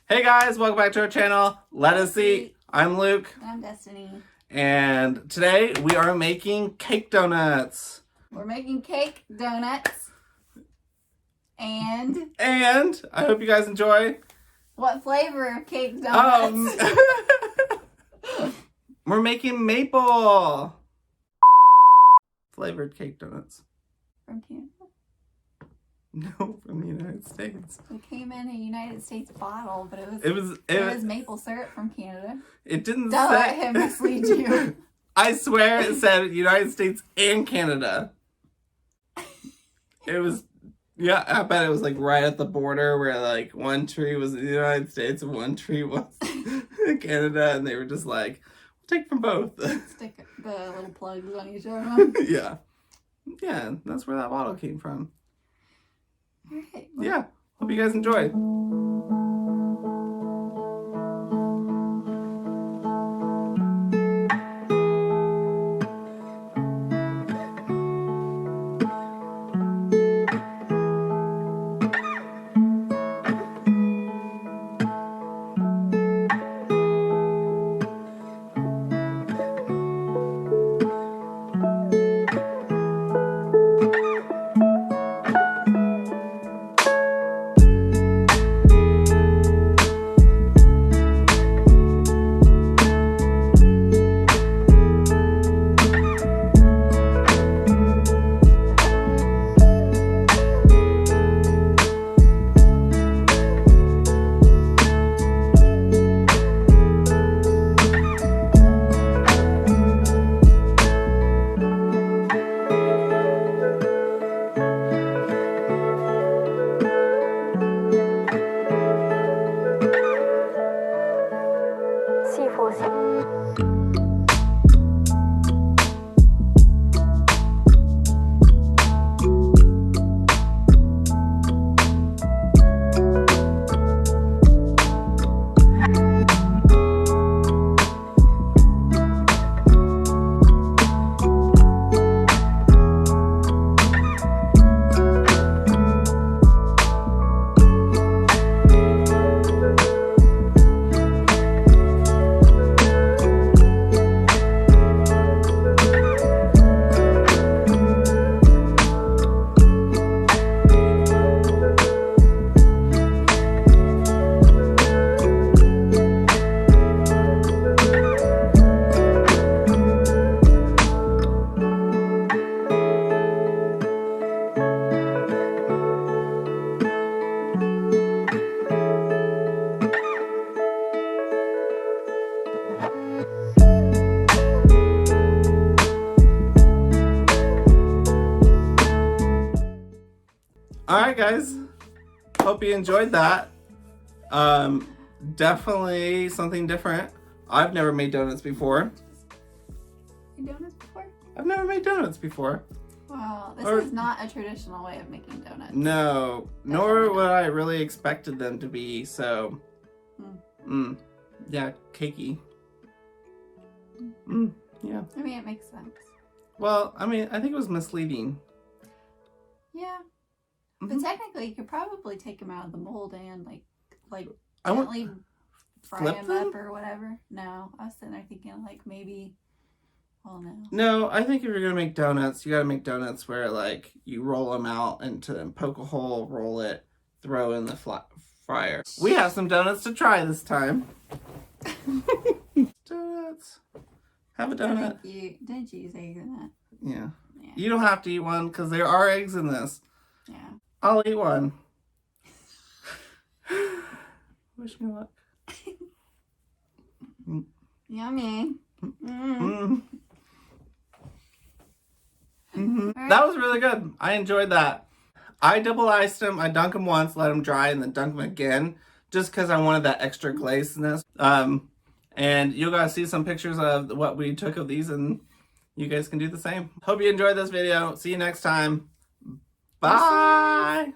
Hey guys, welcome back to our channel, Let Us Eat. I'm Luke. I'm Destiny. And today we are making cake donuts. We're making cake donuts. And I hope you guys enjoy. What flavor of cake donuts? We're making maple flavored cake donuts. From Canada? No, from the United States. It came in a United States bottle, but it was maple syrup from Canada. It didn't Don't say. let him mislead you. I swear it said United States and Canada. It was, yeah, I bet it was like right at the border where like one tree was in the United States and one tree was in Canada, and they were just like, we'll take from both. Stick the little plugs on each of them. Yeah. Yeah, that's where that bottle came from. All right. Yeah, hope you guys enjoy. Alright guys, hope you enjoyed that. Definitely something different. I've never made donuts before. You donuts before? I've never made donuts before. Well, this is not a traditional way of making donuts. No, nor would I really expected them to be, so, yeah, cakey. Yeah. I mean, it makes sense. Well, I mean, I think it was misleading. Yeah. But technically, you could probably take them out of the mold and like gently fry them up or whatever. No, I was sitting there thinking like maybe, well, no. No, I think if you're gonna make donuts, you gotta make donuts where like you roll them out into them, poke a hole, roll it, throw in the fryer. We have some donuts to try this time. Donuts. Have a donut. Didn't you use eggs in that? Yeah. You don't have to eat one because there are eggs in this. Yeah. I'll eat one. Wish me luck. Yummy. That was really good. I enjoyed that. I double iced them. I dunk them once, let them dry, and then dunk them again, just because I wanted that extra glazeness. And you guys see some pictures of what we took of these, and you guys can do the same. Hope you enjoyed this video. See you next time. Bye.